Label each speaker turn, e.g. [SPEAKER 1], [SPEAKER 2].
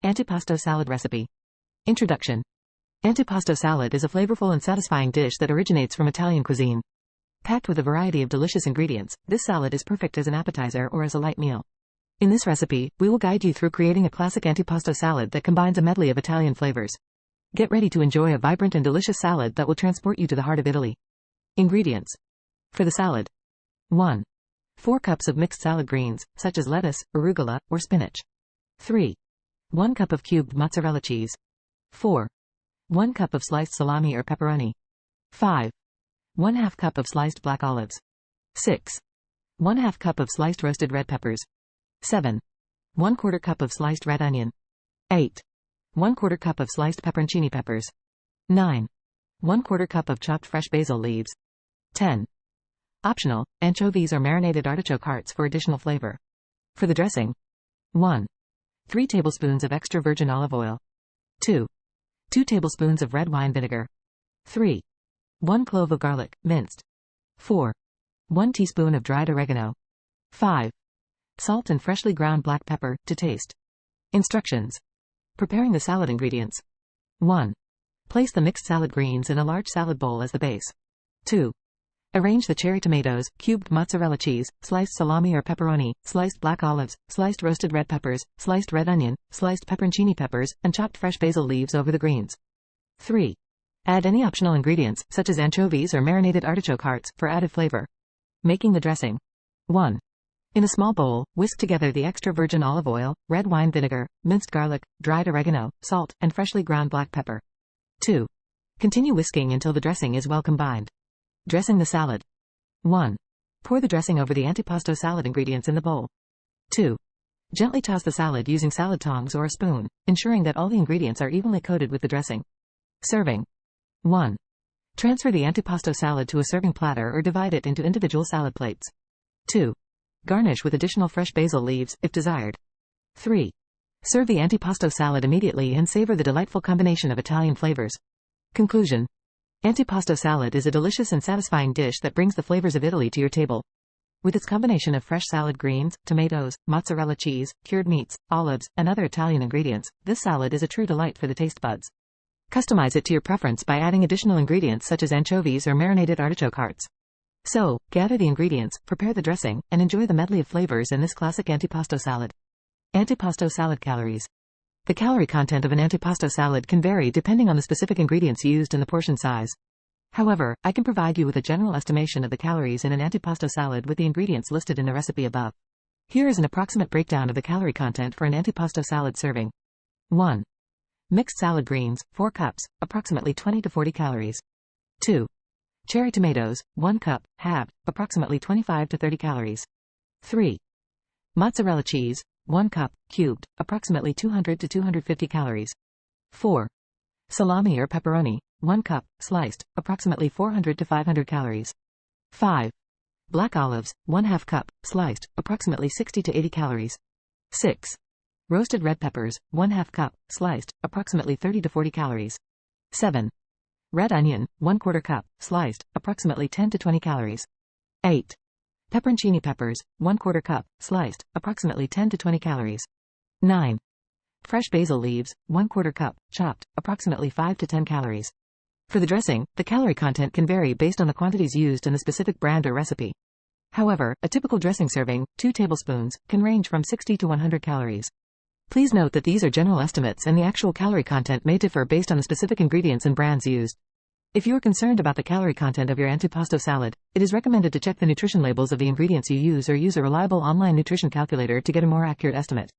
[SPEAKER 1] Antipasto salad recipe. Introduction. Antipasto salad is a flavorful and satisfying dish that originates from Italian cuisine. Packed with a variety of delicious ingredients, this salad is perfect as an appetizer or as a light meal. In this recipe, we will guide you through creating a classic antipasto salad that combines a medley of Italian flavors. Get ready to enjoy a vibrant and delicious salad that will transport you to the heart of Italy. Ingredients. For the salad. 1. 4 cups of mixed salad greens, such as lettuce, arugula, or spinach. 3. 1 cup of cubed mozzarella cheese. 4. 1 cup of sliced salami or pepperoni. 5. 1/2 cup of sliced black olives. 6. 1/2 cup of sliced roasted red peppers. 7. 1/4 cup of sliced red onion. 8. 1/4 cup of sliced pepperoncini peppers. 9. 1/4 cup of chopped fresh basil leaves. 10. Optional, anchovies or marinated artichoke hearts for additional flavor. For the dressing. 1. 3 tablespoons of extra virgin olive oil. 2. 2 tablespoons of red wine vinegar. 3. 1 clove of garlic, minced. 4. 1 teaspoon of dried oregano. 5. Salt and freshly ground black pepper, to taste. Instructions. Preparing the salad ingredients. 1. Place the mixed salad greens in a large salad bowl as the base. 2. Arrange the cherry tomatoes, cubed mozzarella cheese, sliced salami or pepperoni, sliced black olives, sliced roasted red peppers, sliced red onion, sliced pepperoncini peppers, and chopped fresh basil leaves over the greens. 3. Add any optional ingredients, such as anchovies or marinated artichoke hearts, for added flavor. Making the dressing. 1. In a small bowl, whisk together the extra virgin olive oil, red wine vinegar, minced garlic, dried oregano, salt, and freshly ground black pepper. 2. Continue whisking until the dressing is well combined. Dressing the salad. 1. Pour the dressing over the antipasto salad ingredients in the bowl. 2. Gently toss the salad using salad tongs or a spoon, ensuring that all the ingredients are evenly coated with the dressing. Serving. 1. Transfer the antipasto salad to a serving platter or divide it into individual salad plates. 2. Garnish with additional fresh basil leaves, if desired. 3. Serve the antipasto salad immediately and savor the delightful combination of Italian flavors. Conclusion. Antipasto salad is a delicious and satisfying dish that brings the flavors of Italy to your table. With its combination of fresh salad greens, tomatoes, mozzarella cheese, cured meats, olives, and other Italian ingredients, this salad is a true delight for the taste buds. Customize it to your preference by adding additional ingredients such as anchovies or marinated artichoke hearts. So, gather the ingredients, prepare the dressing, and enjoy the medley of flavors in this classic antipasto salad. Antipasto salad calories. The calorie content of an antipasto salad can vary depending on the specific ingredients used and the portion size. However, I can provide you with a general estimation of the calories in an antipasto salad with the ingredients listed in the recipe above. Here is an approximate breakdown of the calorie content for an antipasto salad serving. 1. Mixed salad greens, 4 cups, approximately 20 to 40 calories. 2. Cherry tomatoes, 1 cup, halved, approximately 25 to 30 calories. 3. Mozzarella cheese, 1 cup, cubed, approximately 200 to 250 calories. 4. Salami or pepperoni, 1 cup, sliced, approximately 400 to 500 calories. 5. Black olives, 1/2 cup, sliced, approximately 60 to 80 calories. 6. Roasted red peppers, 1/2 cup, sliced, approximately 30 to 40 calories. 7. Red onion, 1/4 cup, sliced, approximately 10 to 20 calories. 8. Pepperoncini peppers, 1/4 cup, sliced, approximately 10 to 20 calories. 9. Fresh basil leaves, 1/4 cup, chopped, approximately 5 to 10 calories. For the dressing, the calorie content can vary based on the quantities used in the specific brand or recipe. However, a typical dressing serving, 2 tablespoons, can range from 60 to 100 calories. Please note that these are general estimates and the actual calorie content may differ based on the specific ingredients and brands used. If you are concerned about the calorie content of your antipasto salad, it is recommended to check the nutrition labels of the ingredients you use or use a reliable online nutrition calculator to get a more accurate estimate.